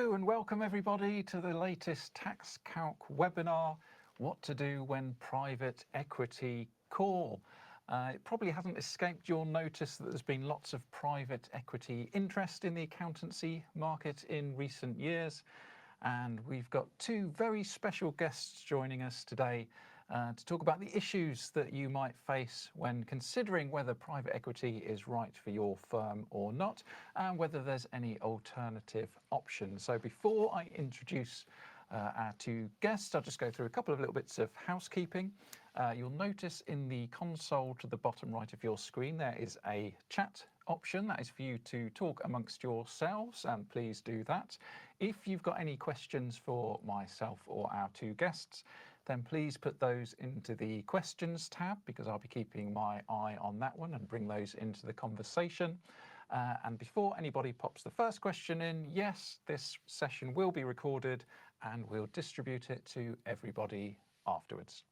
Hello and welcome everybody to the latest TaxCalc webinar, What to Do When Private Equity Call. It probably hasn't escaped your notice that there's been lots of private equity interest in the accountancy market in recent years. And we've got two very special guests joining us today to talk about the issues that you might face when considering whether private equity is right for your firm or not, and whether there's any alternative options. So before I introduce our two guests, I'll just go through a couple of little bits of housekeeping. You'll notice in the console to the bottom right of your screen there is a chat option. That is for you to talk amongst yourselves, and please do that. If you've got any questions for myself or our two guests, then please put those into the questions tab, because I'll be keeping my eye on that one and bring those into the conversation. And before anybody pops the first question in, yes, this session will be recorded and we'll distribute it to everybody afterwards.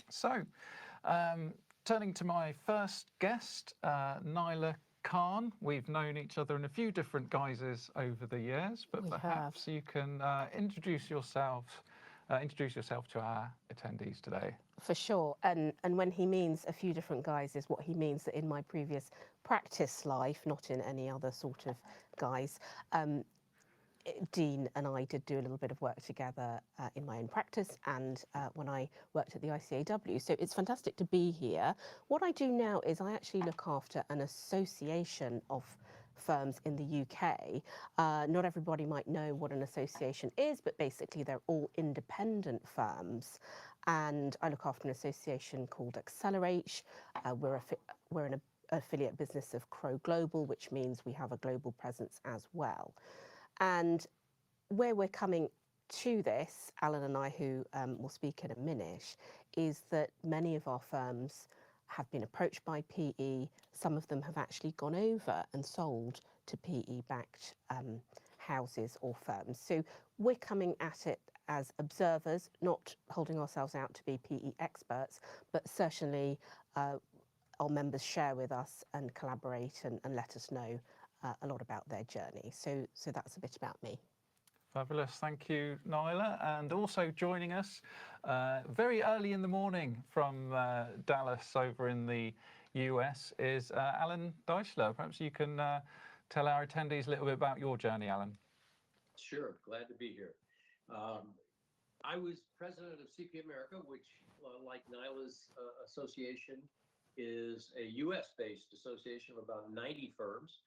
So, turning to my first guest, Nyla Khan. We've known each other in a few different guises over the years, but perhaps you can introduce yourself to our attendees today. For sure, and when he means a few different guises, what he means that in my previous practice life, not in any other sort of guise, Dean and I did do a little bit of work together in my own practice and when I worked at the ICAW. So it's fantastic to be here. What I do now is I actually look after an association of firms in the UK. Not everybody might know what an association is, but basically they're all independent firms. And I look after an association called Accelerate. We're an affiliate business of Crow Global, which means we have a global presence as well. And where we're coming to this, Alan and I, who will speak in a minute, is that many of our firms have been approached by PE. Some of them have actually gone over and sold to PE-backed houses or firms. So we're coming at it as observers, not holding ourselves out to be PE experts, but certainly our members share with us and collaborate and let us know a lot about their journey. So that's a bit about me. Fabulous, thank you, Nyla. And also joining us very early in the morning from Dallas over in the US is Alan Dishler. Perhaps you can tell our attendees a little bit about your journey, Alan. Sure, glad to be here. I was president of CPA America, which, like Nyla's association, is a US-based association of about 90 firms.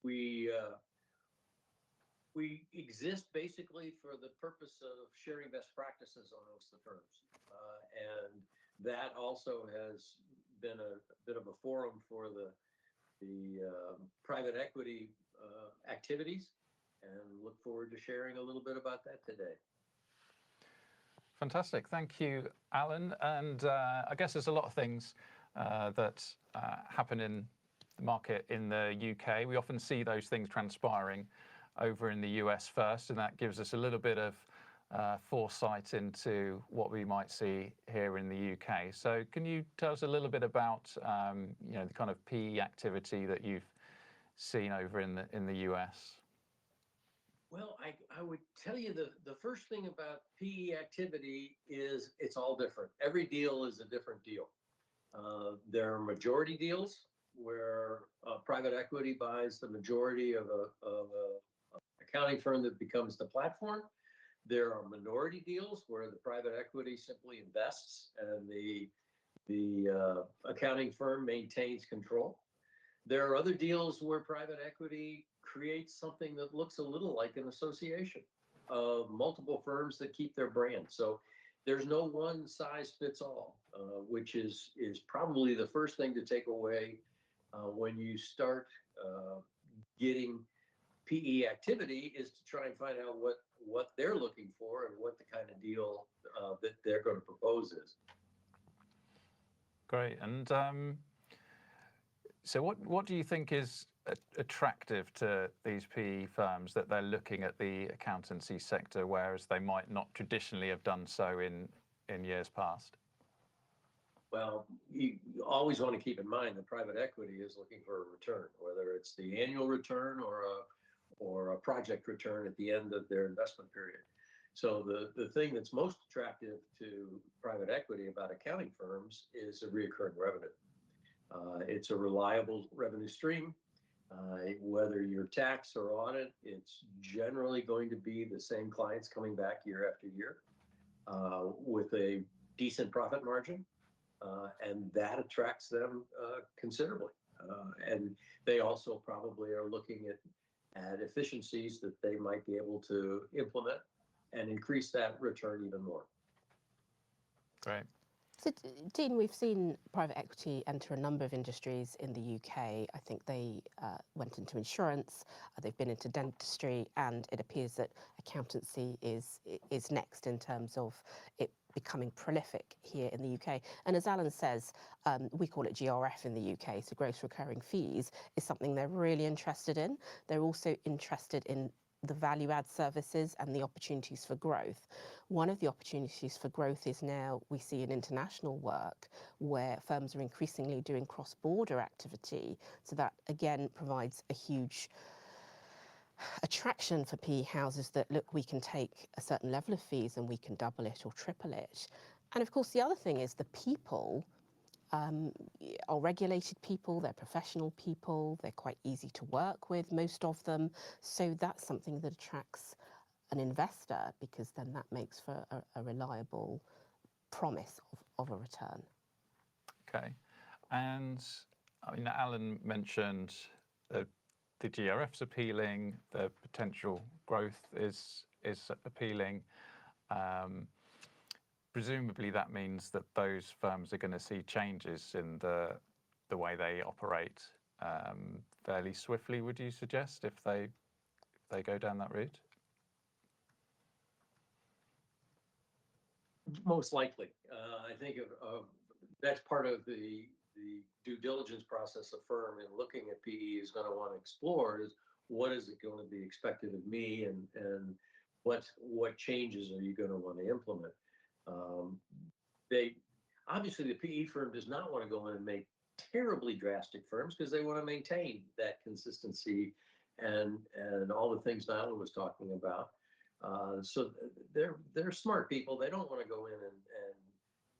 We exist basically for the purpose of sharing best practices amongst the firms. And that also has been a bit of a forum for the private equity activities, and look forward to sharing a little bit about that today. Fantastic, thank you, Alan. And I guess there's a lot of things that happen in the market in the UK. We often see those things transpiring over in the US first, and that gives us a little bit of foresight into what we might see here in the UK. So can you tell us a little bit about the kind of PE activity that you've seen over in the US? Well, I would tell you the first thing about PE activity is it's all different. Every deal is a different deal. There are majority deals where private equity buys the majority of a accounting firm that becomes the platform. There are minority deals where the private equity simply invests and the accounting firm maintains control. There are other deals where private equity creates something that looks a little like an association of multiple firms that keep their brand. So there's no one size fits all, which is probably the first thing to take away when you start getting PE activity, is to try and find out what they're looking for and what the kind of deal that they're going to propose is. Great. And so what do you think is attractive to these PE firms, that they're looking at the accountancy sector, whereas they might not traditionally have done so in years past? Well, you always want to keep in mind that private equity is looking for a return, whether it's the annual return or or a project return at the end of their investment period. So the thing that's most attractive to private equity about accounting firms is a recurring revenue. It's a reliable revenue stream. Whether you're tax or audit, it's generally going to be the same clients coming back year after year with a decent profit margin, and that attracts them considerably. And they also probably are looking at efficiencies that they might be able to implement and increase that return even more. Great. So, Dean, we've seen private equity enter a number of industries in the UK. I think they went into insurance, they've been into dentistry, and it appears that accountancy is next in terms of it becoming prolific here in the UK. And as Alan says, we call it GRF in the UK, so gross recurring fees is something they're really interested in. They're also interested in the value add services and the opportunities for growth. One of the opportunities for growth is now we see in international work where firms are increasingly doing cross-border activity. So that again provides a huge attraction for PE houses that, look, we can take a certain level of fees and we can double it or triple it. And of course, the other thing is the people are regulated people, they're professional people, they're quite easy to work with, most of them. So that's something that attracts an investor, because then that makes for a reliable promise of a return. Okay. And I mean, Alan mentioned the GRF's appealing, the potential growth is appealing. Presumably that means that those firms are going to see changes in the way they operate fairly swiftly, would you suggest, if they go down that route? Most likely. I think that's part of the due diligence process a firm in looking at PE is going to want to explore is what is it going to be expected of me, and what changes are you going to want to implement. They obviously, the PE firm does not want to go in and make terribly drastic firms because they want to maintain that consistency and all the things Nyla was talking about. So they're smart people. They don't want to go in and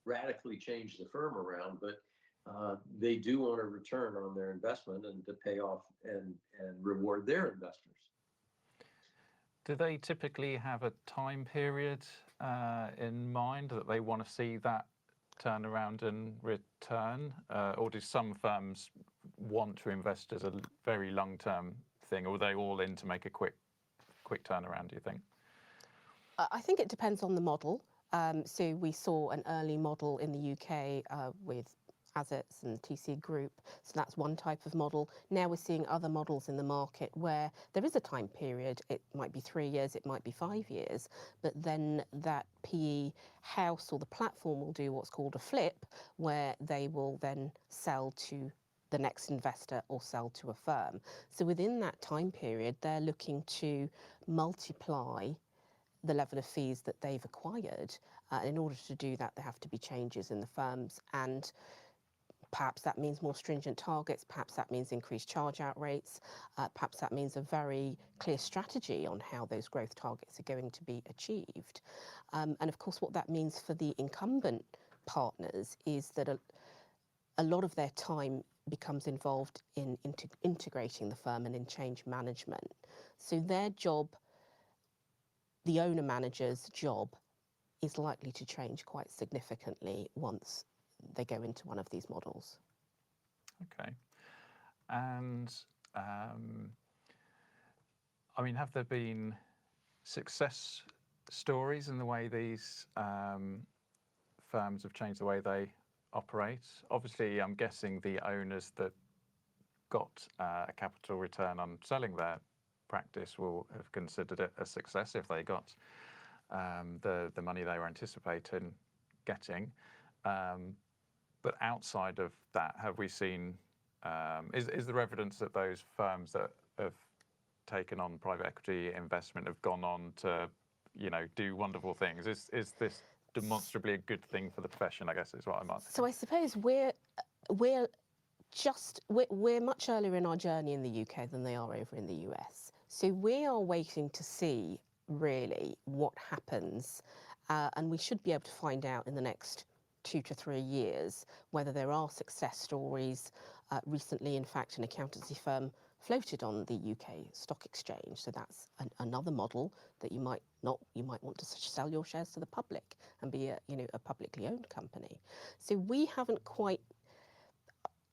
radically change the firm around, but they do want a return on their investment and to pay off and reward their investors. Do they typically have a time period in mind that they want to see that turnaround and return? Or do some firms want to invest as a very long-term thing? Or are they all in to make a quick turnaround, do you think? I think it depends on the model. So we saw an early model in the UK with Assets and TC Group. So that's one type of model. Now we're seeing other models in the market where there is a time period. It might be 3 years, it might be 5 years, but then that PE house or the platform will do what's called a flip, where they will then sell to the next investor or sell to a firm. So within that time period, they're looking to multiply the level of fees that they've acquired. In order to do that, there have to be changes in the firms, and perhaps that means more stringent targets, perhaps that means increased charge-out rates, perhaps that means a very clear strategy on how those growth targets are going to be achieved. And of course, what that means for the incumbent partners is that a lot of their time becomes involved in integrating the firm and in change management. So their job, the owner-manager's job, is likely to change quite significantly once they go into one of these models. Okay. And I mean, have there been success stories in the way these firms have changed the way they operate? Obviously, I'm guessing the owners that got a capital return on selling their practice will have considered it a success if they got the money they were anticipating getting. But outside of that, have we seen, is there evidence that those firms that have taken on private equity investment have gone on to, do wonderful things? Is this demonstrably a good thing for the profession, I guess is what I'm asking. So I suppose we're much earlier in our journey in the UK than they are over in the US. So we are waiting to see really what happens, and we should be able to find out in the next 2 to 3 years whether there are success stories. Recently, in fact, an accountancy firm floated on the UK stock exchange, so that's another model that you might want to sell your shares to the public and be a publicly owned company. So we haven't quite.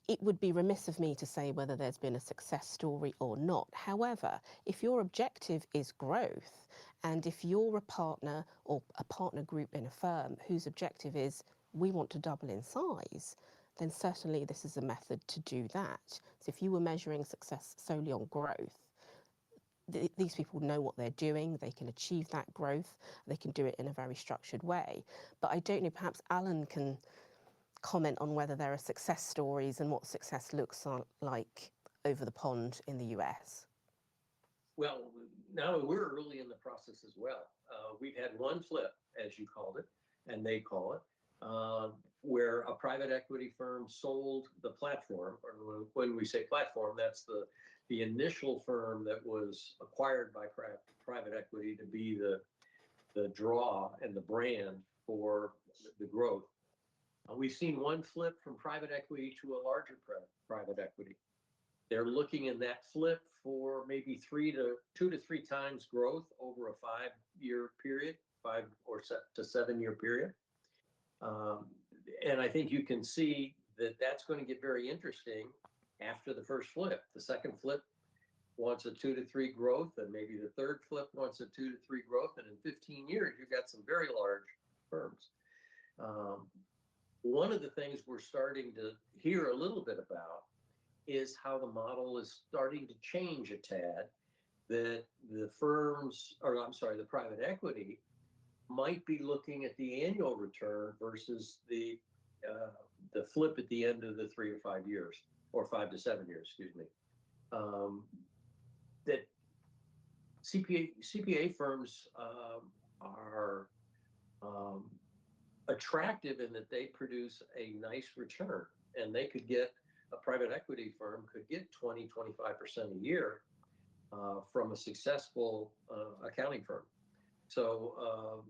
It would be remiss of me to say whether there's been a success story or not. However, if your objective is growth, and if you're a partner or a partner group in a firm whose objective is we want to double in size, then certainly this is a method to do that. So if you were measuring success solely on growth, these people know what they're doing, they can achieve that growth, they can do it in a very structured way. But I don't know, perhaps Alan can comment on whether there are success stories and what success looks like over the pond in the US. Well, now we're early in the process as well. We've had one flip, as you called it, and they call it, where a private equity firm sold the platform. Or when we say platform, that's the initial firm that was acquired by private equity to be the draw and the brand for the growth. We've seen one flip from private equity to a larger private equity. They're looking in that flip for maybe 2 to 3 times growth over a 5-year period, 5 to 7 year period. And I think you can see that that's going to get very interesting after the first flip. The second flip wants a 2 to 3 growth, and maybe the third flip wants a 2 to 3 growth. And in 15 years, you've got some very large firms. One of the things we're starting to hear a little bit about is how the model is starting to change a tad, that the private equity might be looking at the annual return versus the flip at the end of the 3 to 5 years, or 5 to 7 years, excuse me. That CPA firms are attractive in that they produce a nice return, and they could get a private equity firm could get 20-25% a year from a successful accounting firm. So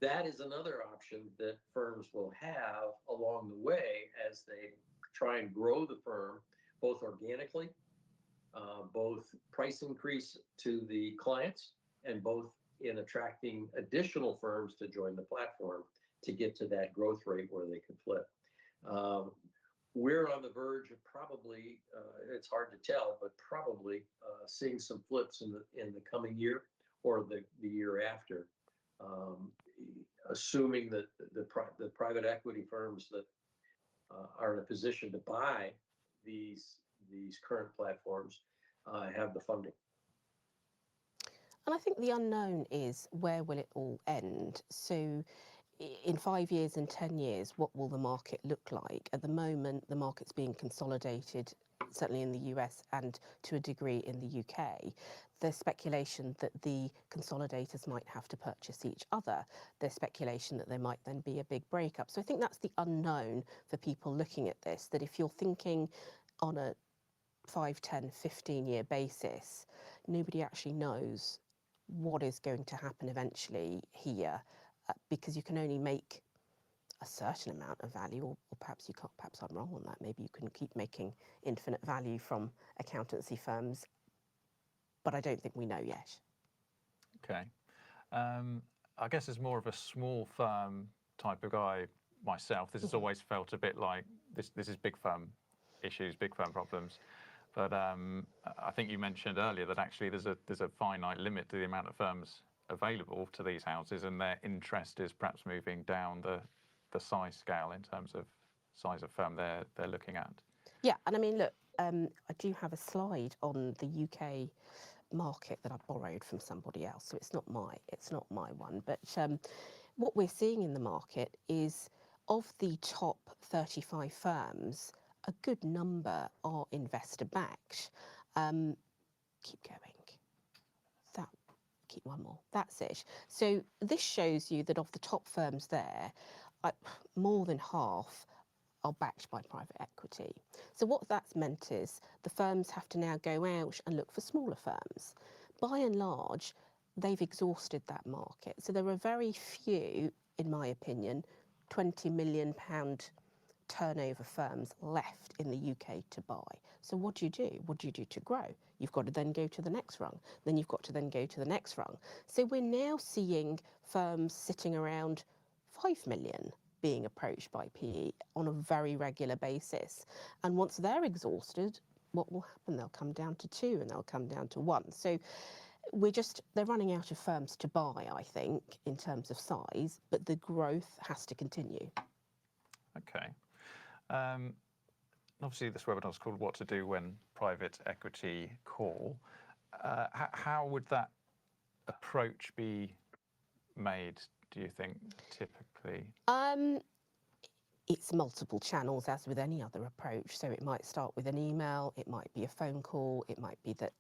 that is another option that firms will have along the way as they try and grow the firm, both organically, both price increase to the clients, and both in attracting additional firms to join the platform to get to that growth rate where they can flip. We're on the verge of probably, it's hard to tell, but probably seeing some flips in the coming year or the year after, assuming that the private equity firms that are in a position to buy these current platforms have the funding. And I think the unknown is, where will it all end? So in 5 years and 10 years, what will the market look like? At the moment, the market's being consolidated, certainly in the US and to a degree in the UK. There's speculation that the consolidators might have to purchase each other. There's speculation that there might then be a big breakup. So I think that's the unknown for people looking at this, that if you're thinking on a 5, 10, 15-year basis, nobody actually knows what is going to happen eventually here. Because you can only make a certain amount of value, or perhaps you can't. Perhaps I'm wrong on that. Maybe you can keep making infinite value from accountancy firms, but I don't think we know yet. Okay. I guess as more of a small firm type of guy myself, this has always felt a bit like this is big firm issues, big firm problems. But I think you mentioned earlier that actually there's a finite limit to the amount of firms available to these houses, and their interest is perhaps moving down the size scale in terms of size of firm they're looking at. Yeah, and I mean, look, I do have a slide on the UK market that I borrowed from somebody else, so it's not my one. But what we're seeing in the market is, of the top 35 firms, a good number are investor backed. Keep going. Keep one more. That's it. So this shows you that of the top firms there, more than half are backed by private equity. So what that's meant is the firms have to now go out and look for smaller firms. By and large, they've exhausted that market. So there are very few, in my opinion, £20 million turnover firms left in the UK to buy. So what do you do? What do you do to grow? You've got to then go to the next rung. Then you've got to then go to the next rung. So we're now seeing firms sitting around 5 million being approached by PE on a very regular basis. And once they're exhausted, what will happen? They'll come down to 2 and they'll come down to 1. So they're running out of firms to buy, I think, in terms of size, but the growth has to continue. Okay. Obviously, this webinar is called What to Do When Private Equity Call. How would that approach be made, do you think, typically? It's multiple channels, as with any other approach. So it might start with an email, it might be a phone call, it might be that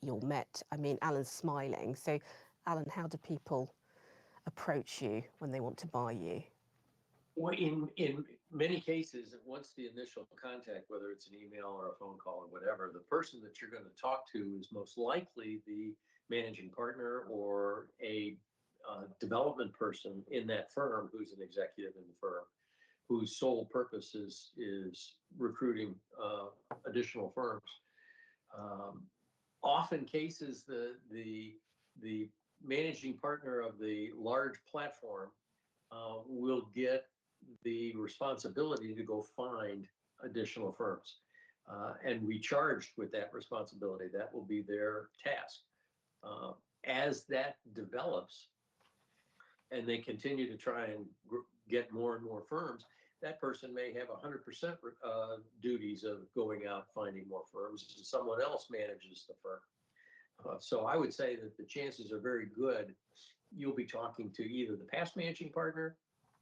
you're met. I mean, Alan's smiling. So, Alan, how do people approach you when they want to buy you? Well, in many cases, once the initial contact, whether it's an email or a phone call or whatever, the person that you're going to talk to is most likely the managing partner or a development person in that firm who's an executive in the firm, whose sole purpose is recruiting additional firms. Often cases, the managing partner of the large platform will get the responsibility to go find additional firms and be charged with that responsibility. That will be their task. As that develops and they continue to try and get more and more firms, that person may have 100% duties of going out finding more firms, and someone else manages the firm. So I would say that the chances are very good you'll be talking to either the past managing partner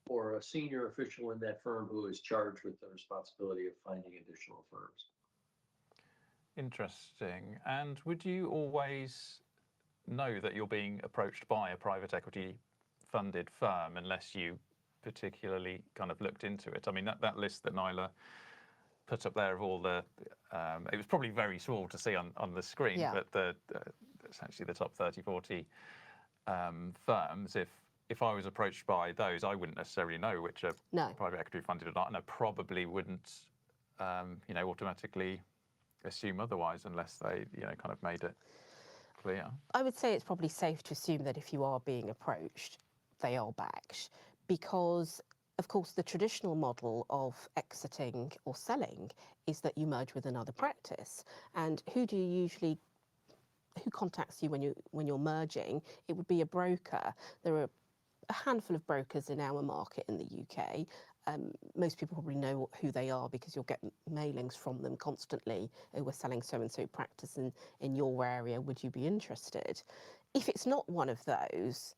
or a senior official in that firm who is charged with the responsibility of finding additional firms. Interesting. And would you always know that you're being approached by a private equity funded firm unless you particularly kind of looked into it? I mean, that list that Nyla put up there of all the, it was probably very small to see on the screen, Yeah. but essentially the top 30, 40 firms, if I was approached by those, I wouldn't necessarily know which are private equity funded or not, and I probably wouldn't, automatically assume otherwise unless they, kind of made it clear. I would say it's probably safe to assume that if you are being approached, they are backed, because of course the traditional model of exiting or selling is that you merge with another practice. And who contacts you when you're merging? It would be a broker. There are a handful of brokers in our market in the UK. Most people probably know who they are because you'll get mailings from them constantly. Oh, we're selling so-and-so practice in your area. Would you be interested? If it's not one of those,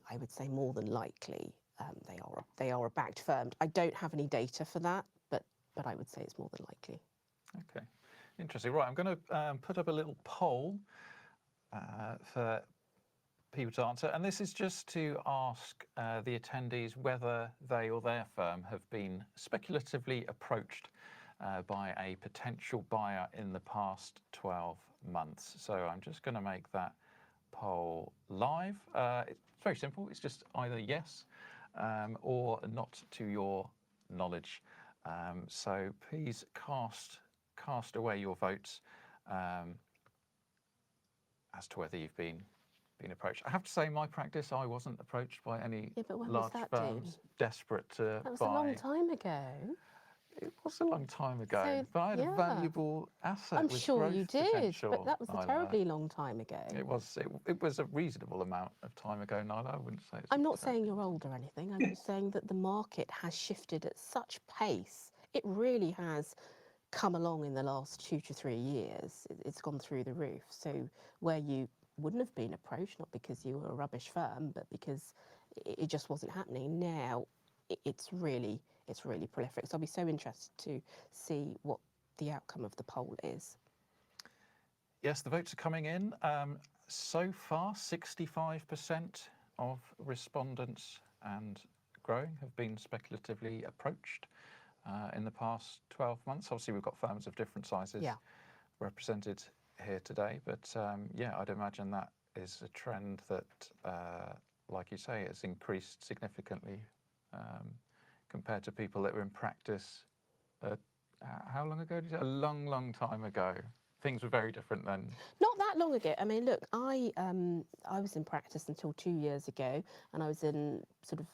I would say more than likely they are a backed firm. I don't have any data for that, but I would say it's more than likely. Okay, interesting. Right, I'm going to put up a little poll for people to answer, and this is just to ask the attendees whether they or their firm have been speculatively approached by a potential buyer in the past 12 months. So I'm just going to make that poll live. It's very simple. It's just either yes or not to your knowledge. So please cast away your votes as to whether you've been approached. I have to say, my practice, I wasn't approached by any large firms desperate to buy. That was a long time ago. It was a long time ago, So, but I had a valuable asset. I'm with sure growth you did, potential, but that was a Nyla. terribly long time ago. It was a reasonable amount of time ago, Nyla. I wouldn't say it's I'm not saying you're old or anything. I'm just saying that the market has shifted at such pace. It really has come along in the last 2 to 3 years. It's gone through the roof. So where you wouldn't have been approached, not because you were a rubbish firm, but because it just wasn't happening. Now it's really prolific. So I'll be so interested to see what the outcome of the poll is. Yes, the votes are coming in. So far, 65% of respondents and growing have been speculatively approached in the past 12 months? Obviously, we've got firms of different sizes Yeah. represented here today, but yeah, I'd imagine that is a trend that, like you say, has increased significantly compared to people that were in practice. How long ago? A long, long time ago. Things were very different then. Not that long ago. I mean, look, I was in practice until 2 years ago, and I was in sort of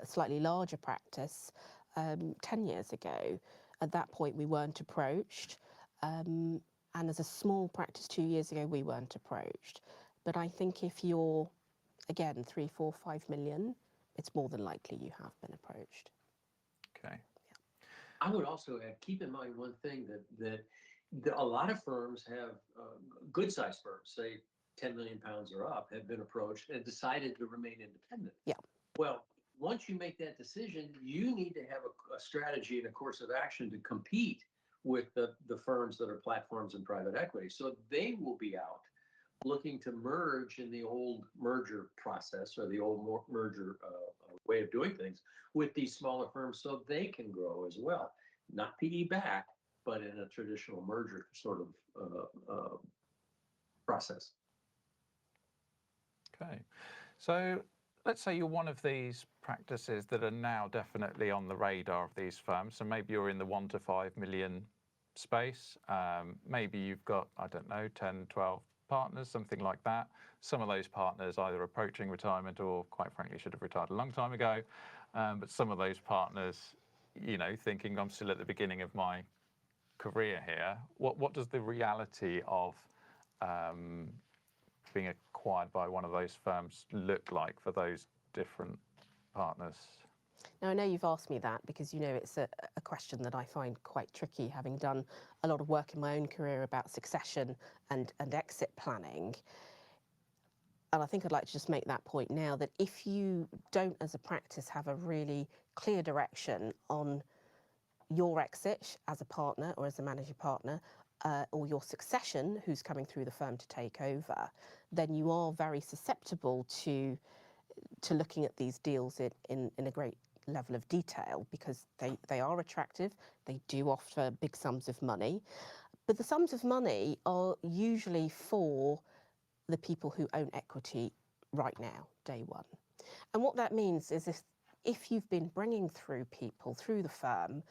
a slightly larger practice 10 years ago. At that point, we weren't approached. And as a small practice 2 years ago, we weren't approached. But I think if you're, again, 3, 4, 5 million, it's more than likely you have been approached. Okay. I would also add, keep in mind one thing that a lot of firms have, good sized firms, say 10 million pounds or up, have been approached and decided to remain independent. Yeah. Well, once you make that decision, you need to have a strategy and a course of action to compete with the firms that are platforms and private equity. So they will be out looking to merge in the old merger process or the old merger way of doing things with these smaller firms so they can grow as well. Not PE back, but in a traditional merger sort of process. Okay. So let's say you're one of these practices that are now definitely on the radar of these firms. So maybe you're in the 1 to 5 million space. Maybe you've got, I don't know, 10, 12 partners, something like that. Some of those partners either approaching retirement or quite frankly should have retired a long time ago. But some of those partners, you know, thinking I'm still at the beginning of my career here. What does the reality of being acquired by one of those firms look like for those different partners? Now, I know you've asked me that because, you know, it's a question that I find quite tricky, having done a lot of work in my own career about succession and exit planning. And I think I'd like to just make that point now, that if you don't, as a practice, have a really clear direction on your exit as a partner or as a managing partner, or your succession, who's coming through the firm to take over, then you are very susceptible to looking at these deals in a great level of detail, because they are attractive, they do offer big sums of money, but the sums of money are usually for the people who own equity right now, day one. And what that means is if you've been bringing through people through the firm,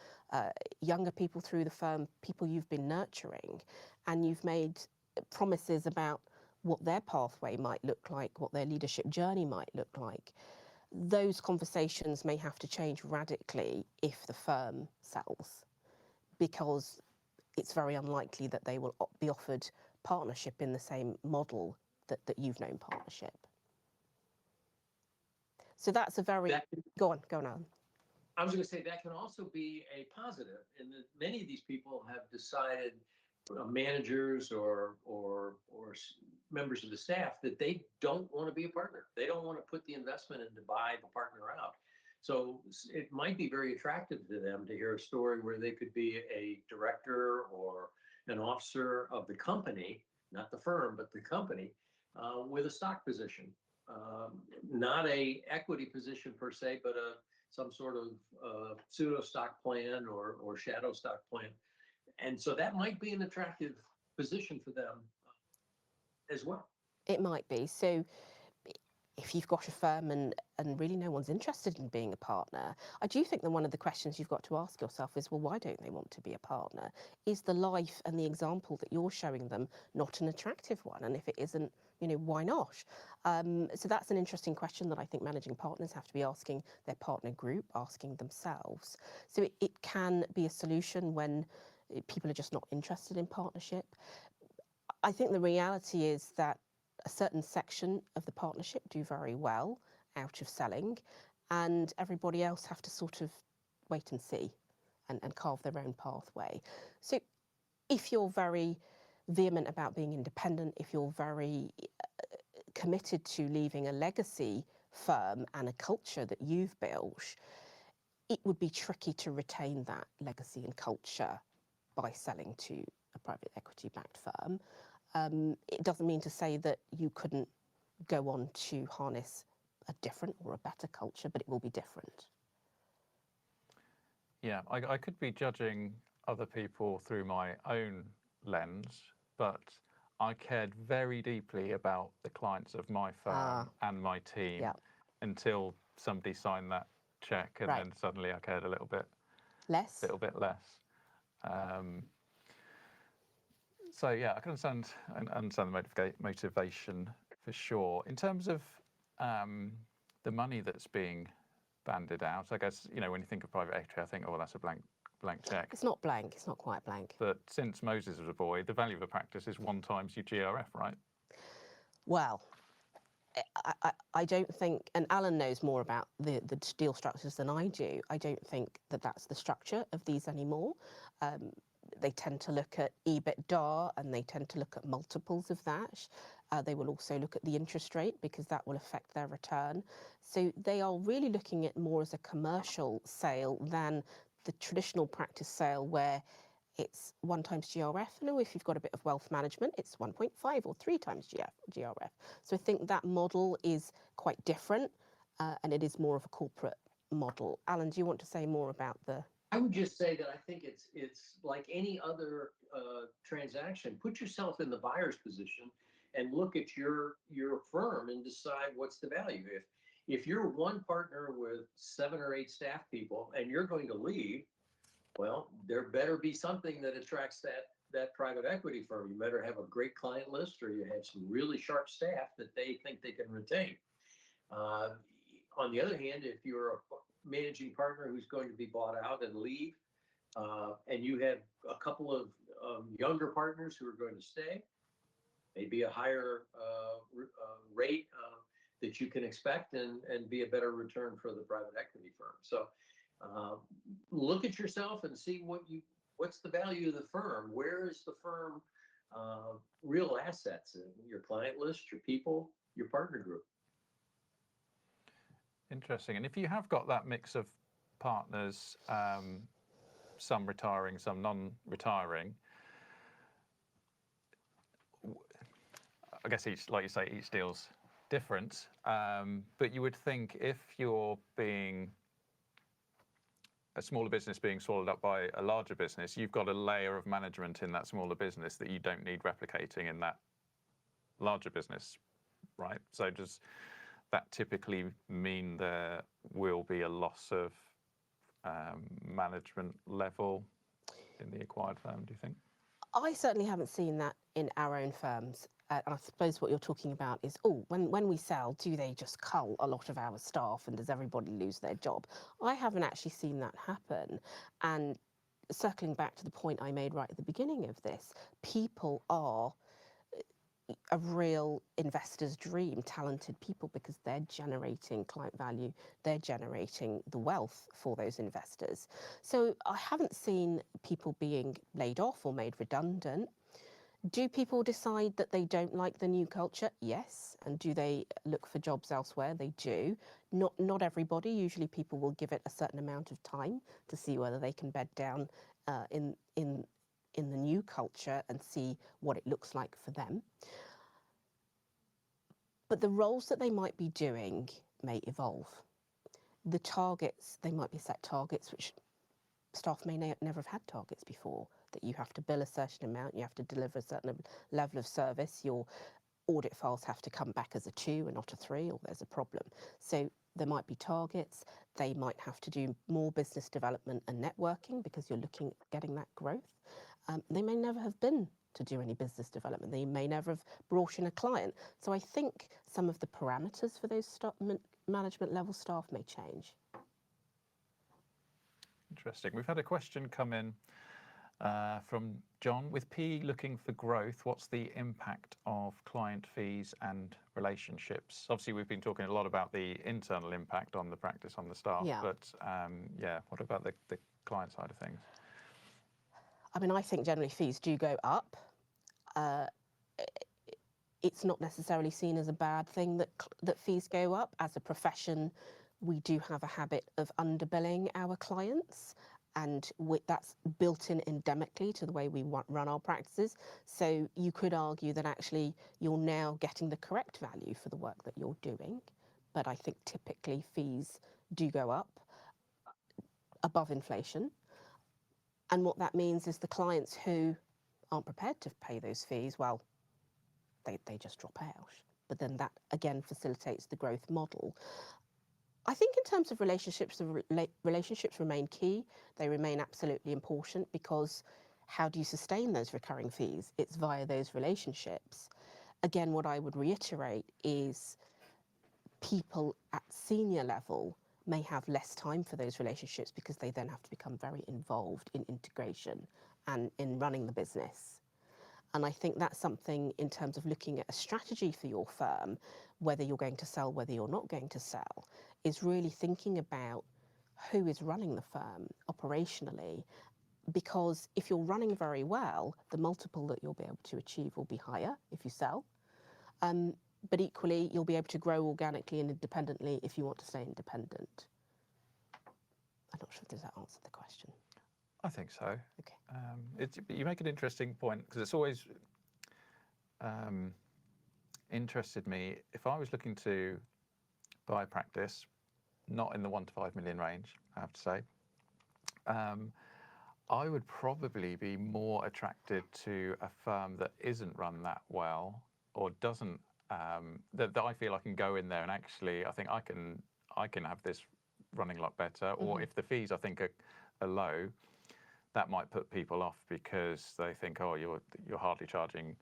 younger people through the firm, people you've been nurturing, and you've made promises about what their pathway might look like, what their leadership journey might look like, those conversations may have to change radically if the firm sells, because it's very unlikely that they will be offered partnership in the same model that you've known partnership. So that's a very... Go on, Alan. I was going to say that can also be a positive in that many of these people have decided, managers or members of the staff, that they don't want to be a partner. They don't want to put the investment in to buy the partner out. So it might be very attractive to them to hear a story where they could be a director or an officer of the company, not the firm, but the company, with a stock position. Not a equity position per se, but some sort of pseudo stock plan or shadow stock plan. And so that might be an attractive position for them as well. It might be. So if you've got a firm and really no one's interested in being a partner, I do think that one of the questions you've got to ask yourself is, well, why don't they want to be a partner? Is the life and the example that you're showing them not an attractive one? And if it isn't, you know, why not? So that's an interesting question that I think managing partners have to be asking their partner group, asking themselves. So it can be a solution when people are just not interested in partnership. I think the reality is that a certain section of the partnership do very well out of selling, and everybody else have to sort of wait and see and carve their own pathway. So if you're very vehement about being independent, if you're very committed to leaving a legacy firm and a culture that you've built, it would be tricky to retain that legacy and culture by selling to a private equity-backed firm. It doesn't mean to say that you couldn't go on to harness a different or a better culture, but it will be different. Yeah, I could be judging other people through my own lens, but I cared very deeply about the clients of my firm and my team Yeah. until somebody signed that check, and Right. then suddenly I cared a little bit Less. less. So yeah, I can understand the motivation for sure. In terms of the money that's being banded out, I guess, you know, when you think of private equity, I think, oh, well, that's a blank check. It's not blank. It's not quite blank. But since Moses was a boy, the value of a practice is 1 times your GRF, right? Well, I don't think, and Alan knows more about the deal structures than I do. I don't think that that's the structure of these anymore. They tend to look at EBITDA and they tend to look at multiples of that. They will also look at the interest rate because that will affect their return. So they are really looking at more as a commercial sale than the traditional practice sale where it's 1 times GRF. No, if you've got a bit of wealth management, it's 1.5 or 3 times GRF. So I think that model is quite different and it is more of a corporate model. Alan, do you want to say more about the... I would just say that I think it's like any other transaction. Put yourself in the buyer's position and look at your firm and decide what's the value. If you're one partner with 7 or 8 staff people and you're going to leave, well, there better be something that attracts that private equity firm. You better have a great client list, or you have some really sharp staff that they think they can retain. On the other hand, if you're a managing partner who's going to be bought out and leave, and you have a couple of younger partners who are going to stay, maybe a higher rate that you can expect and be a better return for the private equity firm. So look at yourself and see what's the value of the firm. Where is the firm real assets in your client list, your people, your partner group? Interesting. And if you have got that mix of partners, some retiring, some non-retiring, I guess like you say, each deal's different. But you would think if you're being a smaller business being swallowed up by a larger business, you've got a layer of management in that smaller business that you don't need replicating in that larger business, right? So does that typically mean there will be a loss of management level in the acquired firm, do you think? I certainly haven't seen that in our own firms. And I suppose what you're talking about is, when we sell, do they just cull a lot of our staff and does everybody lose their job? I haven't actually seen that happen. And circling back to the point I made right at the beginning of this, people are a real investor's dream, talented people, because they're generating client value, they're generating the wealth for those investors. So I haven't seen people being laid off or made redundant. Do people decide that they don't like the new culture? Yes. And do they look for jobs elsewhere? They do. Not everybody. Usually people will give it a certain amount of time to see whether they can bed down in the new culture and see what it looks like for them. But the roles that they might be doing may evolve. The targets, they might be set targets, which staff may never have had targets before, that you have to bill a certain amount, you have to deliver a certain level of service, your audit files have to come back as a 2 and not a 3, or there's a problem. So there might be targets, they might have to do more business development and networking because you're looking at getting that growth. They may never have been to do any business development. They may never have brought in a client. So I think some of the parameters for those management level staff may change. Interesting. We've had a question come in from John. With PE looking for growth, what's the impact of client fees and relationships? Obviously, we've been talking a lot about the internal impact on the practice, on the staff, but what about the client side of things? I mean, I think generally fees do go up. It's not necessarily seen as a bad thing that fees go up. As a profession, we do have a habit of underbilling our clients, and that's built in endemically to the way we run our practices. So you could argue that actually you're now getting the correct value for the work that you're doing. But I think typically fees do go up above inflation. And what that means is the clients who aren't prepared to pay those fees, well, they just drop out. But then that again facilitates the growth model. I think in terms of relationships, relationships remain key. They remain absolutely important, because how do you sustain those recurring fees? It's via those relationships. Again, what I would reiterate is people at senior level may have less time for those relationships, because they then have to become very involved in integration and in running the business. And I think that's something in terms of looking at a strategy for your firm, whether you're going to sell, whether you're not going to sell, is really thinking about who is running the firm operationally. Because if you're running very well, the multiple that you'll be able to achieve will be higher if you sell. But equally, you'll be able to grow organically and independently if you want to stay independent. I'm not sure if that answered the question. I think so. Okay. You make an interesting point, because it's always interested me. If I was looking to buy a practice, not in the 1 to 5 million range, I have to say, I would probably be more attracted to a firm that isn't run that well, or doesn't, that I feel I can go in there and actually, I think I can have this running a lot better. Or if the fees I think are low, that might put people off, because they think, oh, you're hardly charging,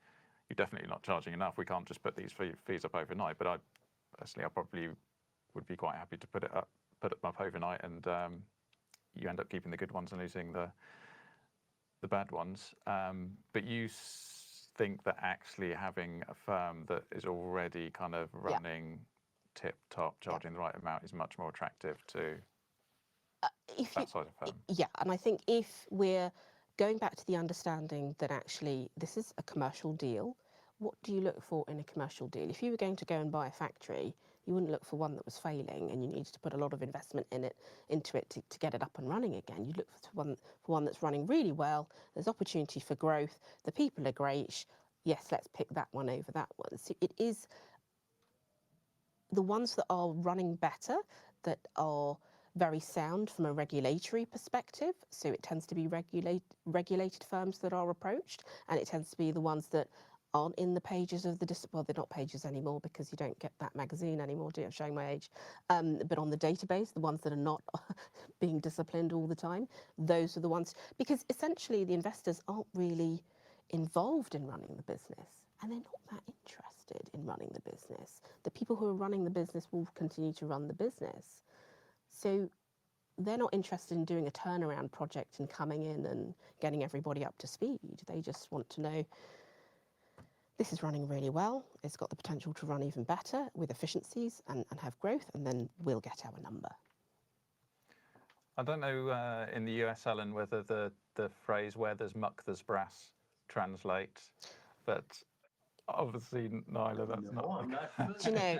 you're definitely not charging enough. We can't just put these fees up overnight. But personally, I probably would be quite happy to put them up overnight, and you end up keeping the good ones and losing the bad ones. But you think that actually having a firm that is already kind of running tip top, charging the right amount, is much more attractive to that side of firm. Yeah, and I think if we're going back to the understanding that actually this is a commercial deal, what do you look for in a commercial deal? If you were going to go and buy a factory, you wouldn't look for one that was failing and you needed to put a lot of investment into it to get it up and running again. You'd look for one that's running really well. There's opportunity for growth. The people are great. Yes, let's pick that one over that one. So it is the ones that are running better, that are very sound from a regulatory perspective. So it tends to be regulated firms that are approached, and it tends to be the ones that aren't in the pages of well, they're not pages anymore, because you don't get that magazine anymore, do you? I'm showing my age. But on the database, the ones that are not being disciplined all the time, those are the ones, because essentially the investors aren't really involved in running the business, and they're not that interested in running the business. The people who are running the business will continue to run the business. So they're not interested in doing a turnaround project and coming in and getting everybody up to speed. They just want to know, this is running really well, it's got the potential to run even better with efficiencies and have growth, and then we'll get our number. I don't know in the US, Alan, whether the phrase "where there's muck, there's brass" translates, but obviously, Nyla, that's not. I'm not. Do you know,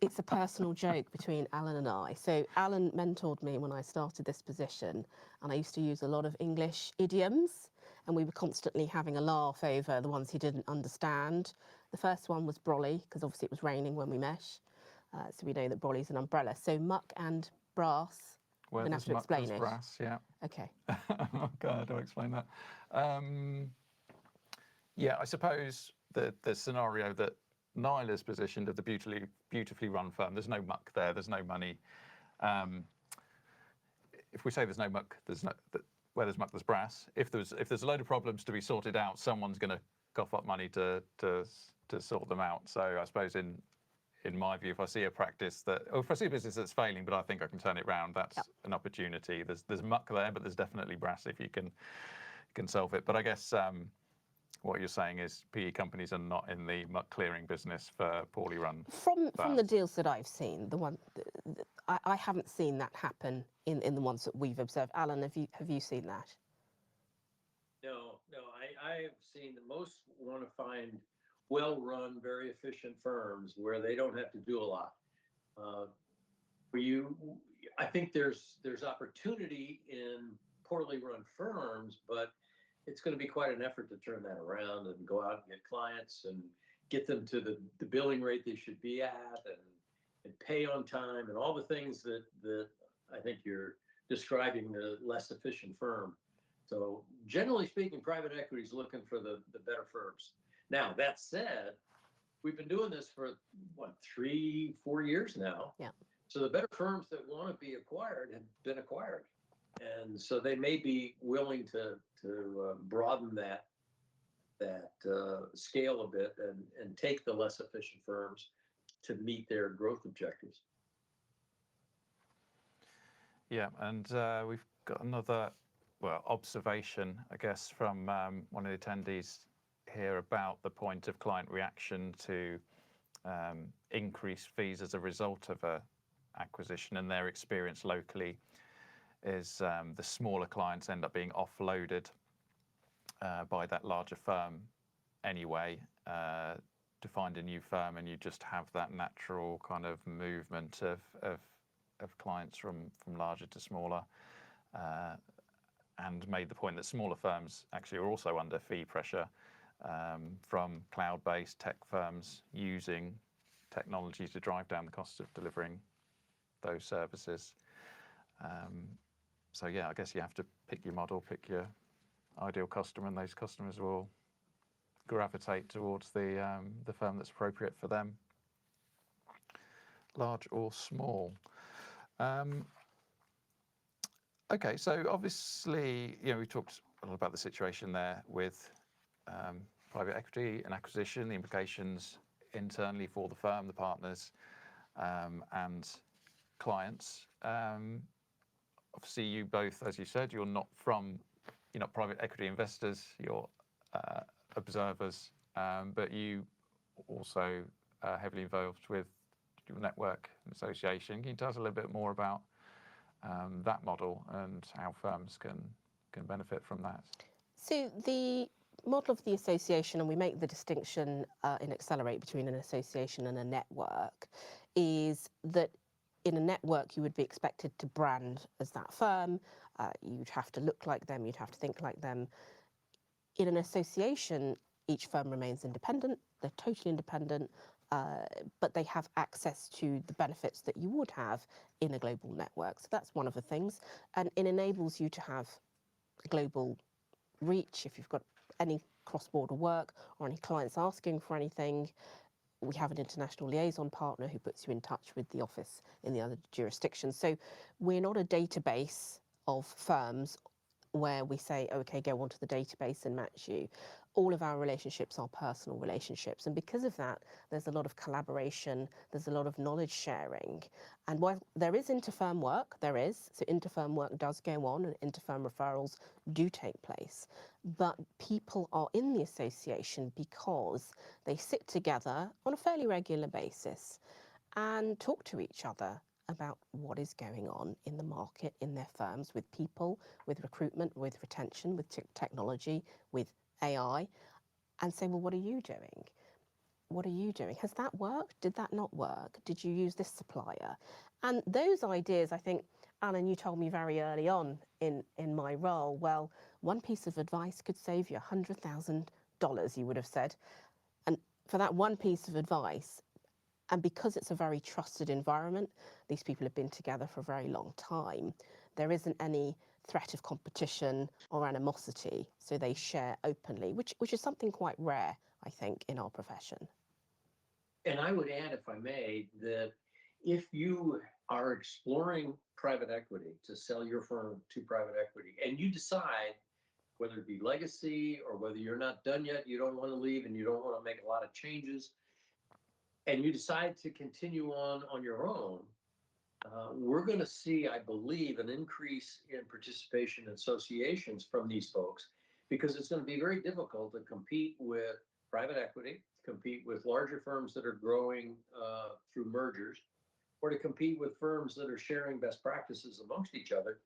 it's a personal joke between Alan and I. So Alan mentored me when I started this position, and I used to use a lot of English idioms, and we were constantly having a laugh over the ones he didn't understand. The first one was brolly, because obviously it was raining when we met, so we know that brolly's an umbrella. So muck and brass. Where I'm going to have to explain it. Brass, yeah. Okay. Okay, I'll explain that. Yeah, I suppose the scenario that Nyla's positioned of the beautifully run firm, there's no muck there, there's no money. If we say there's no muck, where there's muck, there's brass. If there's a load of problems to be sorted out, someone's going to cough up money to sort them out. So I suppose in my view, if I see a practice or if I see a business that's failing, but I think I can turn it around, that's an opportunity. There's muck there, but there's definitely brass if you can solve it. But I guess what you're saying is PE companies are not in the muck clearing business for poorly run. From the deals that I've seen, I haven't seen that happen in the ones that we've observed. Alan, have you seen that? No, I've seen that most want to find well-run, very efficient firms where they don't have to do a lot. For you, I think there's opportunity in poorly run firms, but it's going to be quite an effort to turn that around and go out and get clients and get them to the billing rate they should be at, and pay on time, and all the things that I think you're describing the less efficient firm So generally speaking, private equity is looking for the better firms. Now, that said, we've been doing this for what, 3-4 years now. Yeah. So the better firms that want to be acquired have been acquired. And so they may be willing to broaden that scale a bit and take the less efficient firms to meet their growth objectives. Yeah, and we've got another, well, observation, I guess, from one of the attendees here about the point of client reaction to increased fees as a result of a acquisition, and their experience locally is the smaller clients end up being offloaded by that larger firm anyway to find a new firm, and you just have that natural kind of movement of clients from larger to smaller, and made the point that smaller firms actually are also under fee pressure from cloud-based tech firms using technology to drive down the cost of delivering those services. So yeah, I guess you have to pick your model, pick your ideal customer, and those customers will gravitate towards the firm that's appropriate for them, large or small. Okay, so obviously, we talked a lot about the situation there with private equity and acquisition, the implications internally for the firm, the partners, and clients. Obviously, you both, as you said, you're not private equity investors, you're observers, but you also heavily involved with your network and association. Can you tell us a little bit more about that model and how firms can benefit from that? So the model of the association, and we make the distinction in Accelerate between an association and a network, is that in a network you would be expected to brand as that firm, you'd have to look like them, you'd have to think like them. In an association, each firm remains independent, they're totally independent, but they have access to the benefits that you would have in a global network. So that's one of the things. And it enables you to have global reach. If you've got any cross-border work or any clients asking for anything, we have an international liaison partner who puts you in touch with the office in the other jurisdictions. So we're not a database of firms where we say, okay, go onto the database and match you. All of our relationships are personal relationships. And because of that, there's a lot of collaboration, there's a lot of knowledge sharing. And while there is interfirm work, so interfirm work does go on and interfirm referrals do take place. But people are in the association because they sit together on a fairly regular basis and talk to each other about what is going on in the market, in their firms, with people, with recruitment, with retention, with technology, with AI, and say, well, what are you doing? What are you doing? Has that worked? Did that not work? Did you use this supplier? And those ideas, I think, Alan, you told me very early on in my role, well, one piece of advice could save you $100,000, you would have said. And for that one piece of advice, and because it's a very trusted environment, these people have been together for a very long time, there isn't any threat of competition or animosity, so they share openly, which is something quite rare, I think, in our profession. And I would add, if I may, that if you are exploring private equity to sell your firm to private equity, and you decide, whether it be legacy or whether you're not done yet, you don't want to leave and you don't want to make a lot of changes, and you decide to continue on your own, we're going to see, I believe, an increase in participation in associations from these folks, because it's going to be very difficult to compete with private equity, compete with larger firms that are growing through mergers, or to compete with firms that are sharing best practices amongst each other,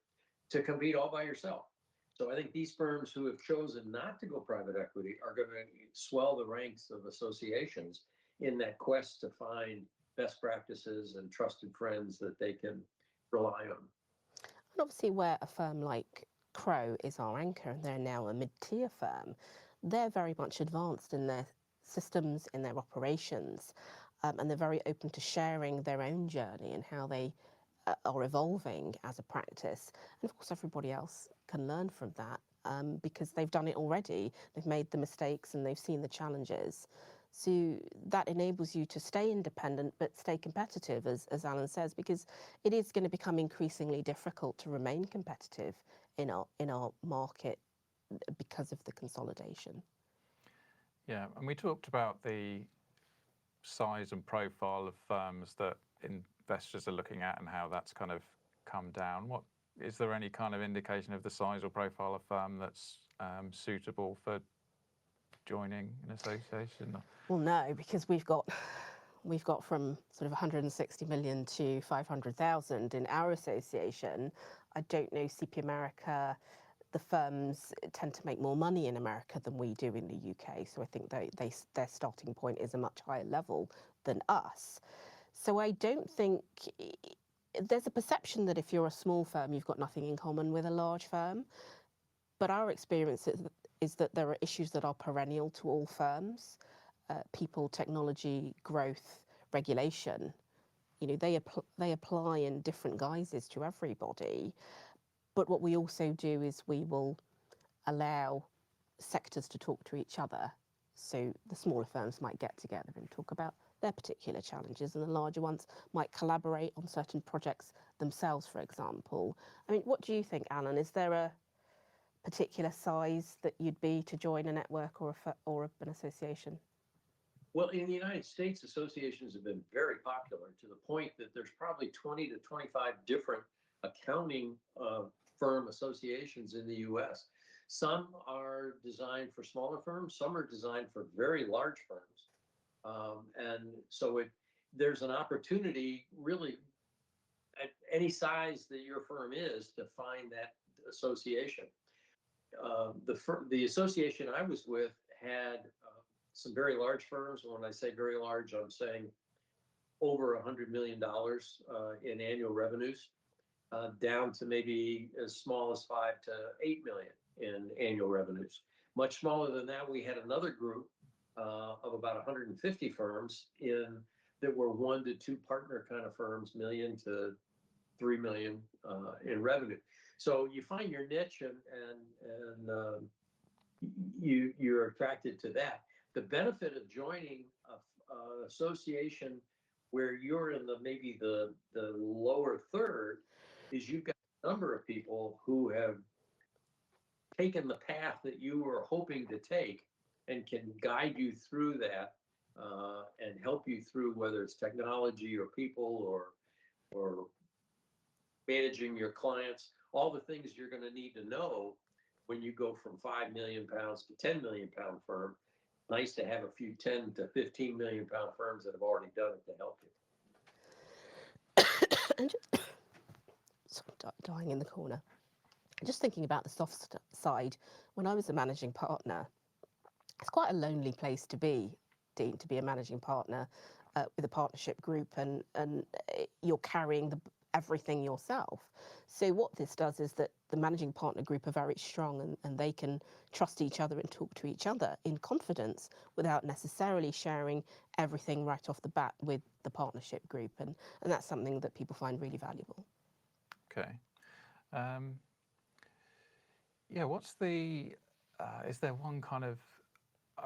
to compete all by yourself. So I think these firms who have chosen not to go private equity are going to swell the ranks of associations in that quest to find best practices and trusted friends that they can rely on. And obviously where a firm like Crowe is our anchor, and they're now a mid-tier firm, they're very much advanced in their systems, in their operations, and they're very open to sharing their own journey and how they are evolving as a practice. And of course, everybody else can learn from that because they've done it already. They've made the mistakes and they've seen the challenges. So that enables you to stay independent but stay competitive, as Alan says, because it is going to become increasingly difficult to remain competitive in our market because of the consolidation. Yeah, and we talked about the size and profile of firms that investors are looking at and how that's kind of come down. What is there any kind of indication of the size or profile of firm that's suitable for joining an association? Well, no, because we've got from sort of 160 million to 500,000 in our association. I don't know CPA America. The firms tend to make more money in America than we do in the UK, so I think their starting point is a much higher level than us. So I don't think there's a perception that if you're a small firm, you've got nothing in common with a large firm. But our experience is that there are issues that are perennial to all firms. People, technology, growth, regulation. You know, they apply in different guises to everybody. But what we also do is we will allow sectors to talk to each other. So the smaller firms might get together and talk about their particular challenges, and the larger ones might collaborate on certain projects themselves, for example. I mean, what do you think, Alan? Is there a particular size that you'd be to join a network or an association? Well, in the United States, associations have been very popular to the point that there's probably 20 to 25 different accounting firm associations in the US. Some are designed for smaller firms, some are designed for very large firms. And so there's an opportunity really at any size that your firm is to find that association. The association I was with had some very large firms. When I say very large, I'm saying over $100 million in annual revenues, down to maybe as small as 5 to 8 million in annual revenues. Much smaller than that, we had another group of about 150 firms that were 1 to 2 partner kind of firms, million to 3 million in revenue. So you find your niche and you're attracted to that. The benefit of joining an association where you're in maybe the lower third is you've got a number of people who have taken the path that you were hoping to take and can guide you through that and help you through whether it's technology or people or managing your clients, all the things you're going to need to know when you go from £5 million to 10 million pound firm. Nice to have a few 10 to 15 million pound firms that have already done it to help you. And dying in the corner. Just thinking about the soft side, when I was a managing partner, it's quite a lonely place to be, Dean, to be a managing partner with a partnership group, and you're carrying everything yourself. So what this does is that the managing partner group are very strong and they can trust each other and talk to each other in confidence without necessarily sharing everything right off the bat with the partnership group. And that's something that people find really valuable. Okay. Yeah, what's the, is there one kind of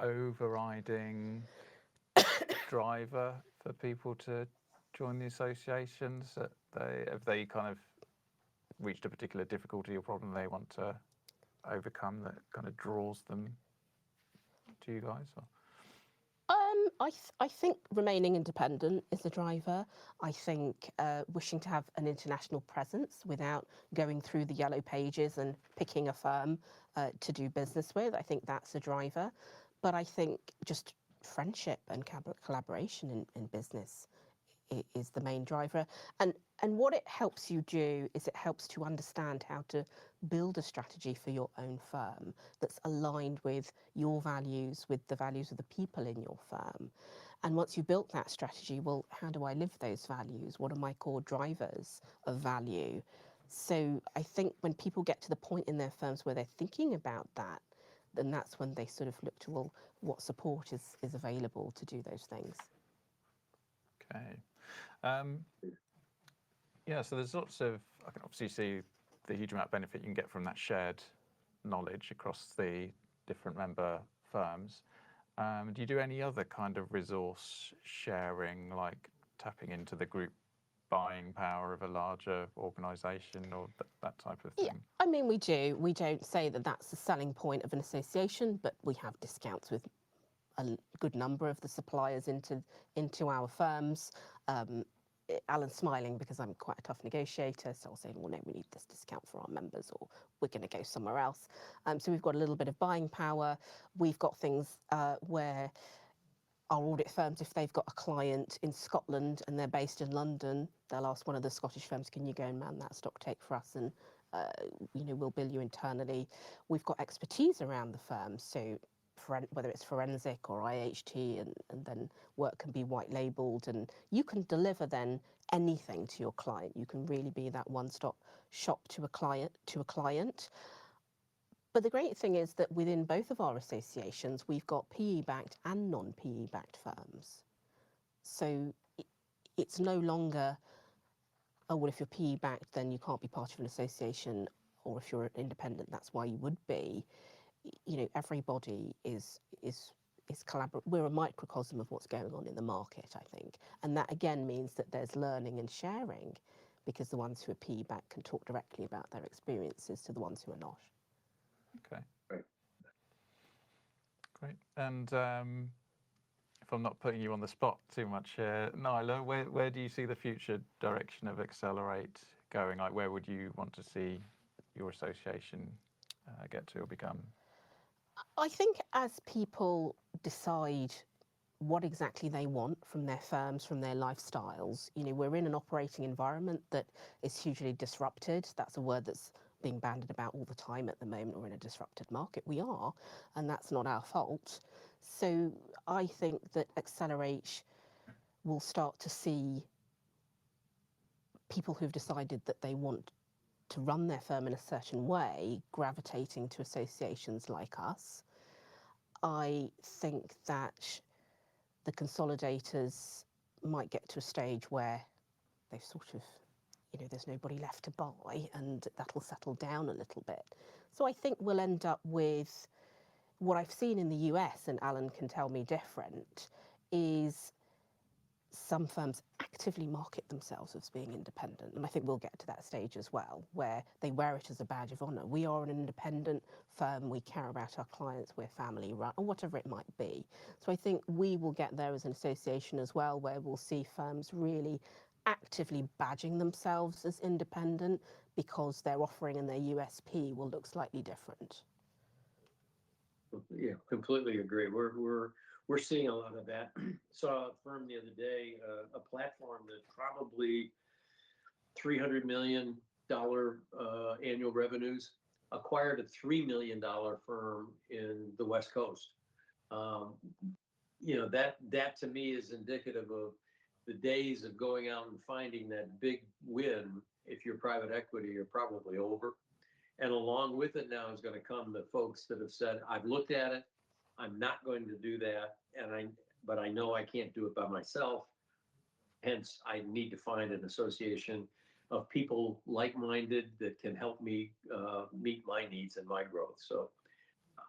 overriding driver for people to join the associations? Have they kind of reached a particular difficulty or problem they want to overcome that kind of draws them to you guys? Or? I think remaining independent is a driver. I think wishing to have an international presence without going through the yellow pages and picking a firm to do business with, I think that's a driver. But I think just friendship and collaboration in business is the main driver. And what it helps you do is it helps to understand how to build a strategy for your own firm that's aligned with your values, with the values of the people in your firm. And once you've built that strategy, well, how do I live those values? What are my core drivers of value? So I think when people get to the point in their firms where they're thinking about that, then that's when they sort of look to, well, what support is available to do those things. Okay. Yeah, so there's lots of, I can obviously see the huge amount of benefit you can get from that shared knowledge across the different member firms. Do you do any other kind of resource sharing, like tapping into the group buying power of a larger organisation or that type of thing? Yeah, I mean, we do. We don't say that that's the selling point of an association, but we have discounts with a good number of the suppliers into our firms. Alan's smiling because I'm quite a tough negotiator, so I'll say, well, no, we need this discount for our members, or we're going to go somewhere else. So we've got a little bit of buying power. We've got things where our audit firms, if they've got a client in Scotland and they're based in London, they'll ask one of the Scottish firms, can you go and man that stock take for us, and we'll bill you internally. We've got expertise around the firm, so whether it's forensic or IHT, and then work can be white labelled, and you can deliver then anything to your client. You can really be that one-stop shop to a client. But the great thing is that within both of our associations, we've got PE-backed and non-PE-backed firms. So it's no longer, oh, well, if you're PE-backed, then you can't be part of an association, or if you're independent, that's why you would be. Everybody is collaborative. We're a microcosm of what's going on in the market, I think. And that, again, means that there's learning and sharing, because the ones who are PE-backed can talk directly about their experiences to the ones who are not. Okay. Right. Great. And if I'm not putting you on the spot too much here, Nyla, where do you see the future direction of Accelerate going? Like, where would you want to see your association get to or become? I think as people decide what exactly they want from their firms, from their lifestyles, we're in an operating environment that is hugely disrupted. That's a word that's being bandied about all the time at the moment. We're in a disrupted market. We are, and that's not our fault. So I think that Accelerate will start to see people who've decided that they want to run their firm in a certain way gravitating to associations like us. I think that the consolidators might get to a stage where they've sort of, there's nobody left to buy, and that'll settle down a little bit. So I think we'll end up with what I've seen in the US, and Alan can tell me different, is some firms actively market themselves as being independent. And I think we'll get to that stage as well, where they wear it as a badge of honour. We are an independent firm, we care about our clients, we're family run, or whatever it might be. So I think we will get there as an association as well, where we'll see firms really actively badging themselves as independent, because their offering and their USP will look slightly different. Yeah, completely agree. We're seeing a lot of that. Saw a firm the other day, a platform that probably $300 million annual revenues, acquired a $3 million firm in the West Coast. That to me is indicative of the days of going out and finding that big win. If you're private equity, you're probably over. And along with it now is going to come the folks that have said, I've looked at it, I'm not going to do that, but I know I can't do it by myself. Hence, I need to find an association of people like-minded that can help me meet my needs and my growth. So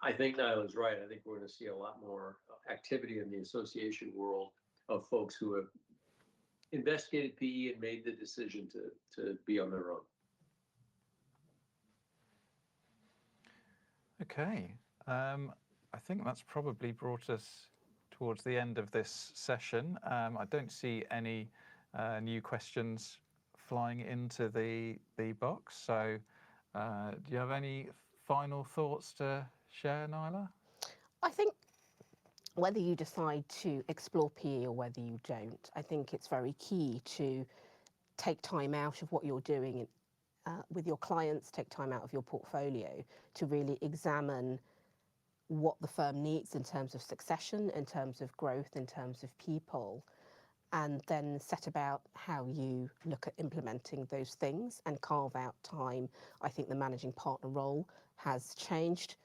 I think Nyla's right. I think we're going to see a lot more activity in the association world of folks who have investigated PE and made the decision to be on their own. Okay, I think that's probably brought us towards the end of this session. I don't see any new questions flying into the box. So do you have any final thoughts to share, Nyla? I think whether you decide to explore PE or whether you don't, I think it's very key to take time out of what you're doing with your clients, take time out of your portfolio to really examine what the firm needs in terms of succession, in terms of growth, in terms of people, and then set about how you look at implementing those things and carve out time. I think the managing partner role has changed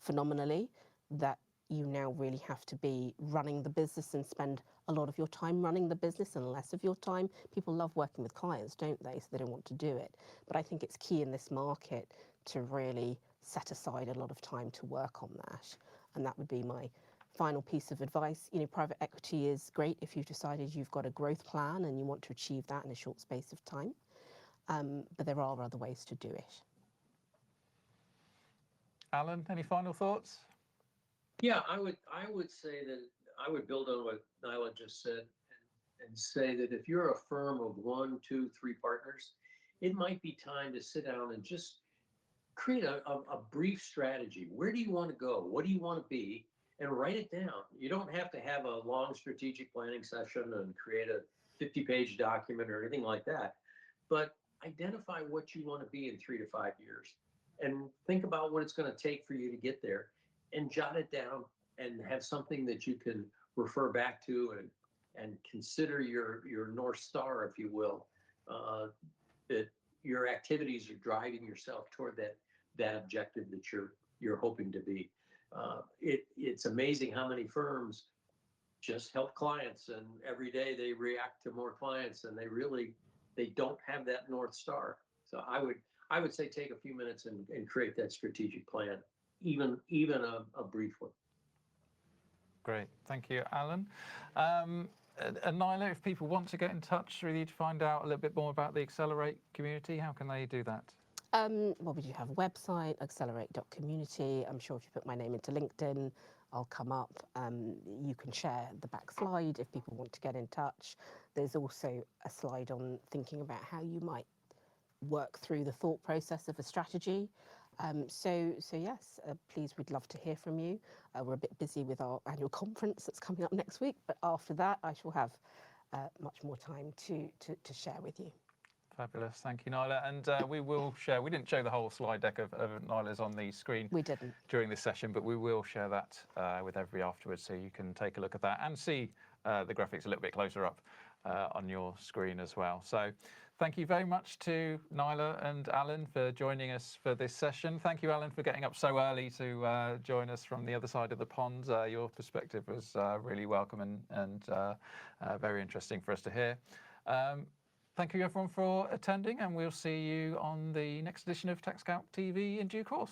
phenomenally, that you now really have to be running the business and spend a lot of your time running the business and less of your time. People love working with clients, don't they? So they don't want to do it. But I think it's key in this market to really set aside a lot of time to work on that. And that would be my final piece of advice. You know, private equity is great if you've decided you've got a growth plan and you want to achieve that in a short space of time. But there are other ways to do it. Alan, any final thoughts? Yeah, I would say that I would build on what Nyla just said and say that if you're a firm of 1, 2, 3 partners, it might be time to sit down and just create a brief strategy. Where do you want to go? What do you want to be? And write it down. You don't have to have a long strategic planning session and create a 50-page document or anything like that. But identify what you want to be in 3 to 5 years and think about what it's going to take for you to get there and jot it down and have something that you can refer back to and consider your North Star, if you will, that your activities are driving yourself toward that objective that you're hoping to be. It's amazing how many firms just help clients, and every day they react to more clients, and they don't have that North Star. So I would say take a few minutes and create that strategic plan, even a brief one. Great, thank you, Alan. And Nyla, if people want to get in touch with you to find out a little bit more about the Accelerate community, how can they do that? Well, we do have a website, accelerate.community. I'm sure if you put my name into LinkedIn, I'll come up. You can share the back slide if people want to get in touch. There's also a slide on thinking about how you might work through the thought process of a strategy. So yes, please, we'd love to hear from you. We're a bit busy with our annual conference that's coming up next week, but after that, I shall have much more time to share with you. Fabulous, thank you, Nyla. And we will share, we didn't show the whole slide deck of Nyla's on the screen. We didn't. During this session, but we will share that with everybody afterwards, so you can take a look at that and see the graphics a little bit closer up on your screen as well. So thank you very much to Nyla and Alan for joining us for this session. Thank you, Alan, for getting up so early to join us from the other side of the pond. Your perspective was really welcome and very interesting for us to hear. Thank you everyone for attending, and we'll see you on the next edition of TaxCalc TV in due course.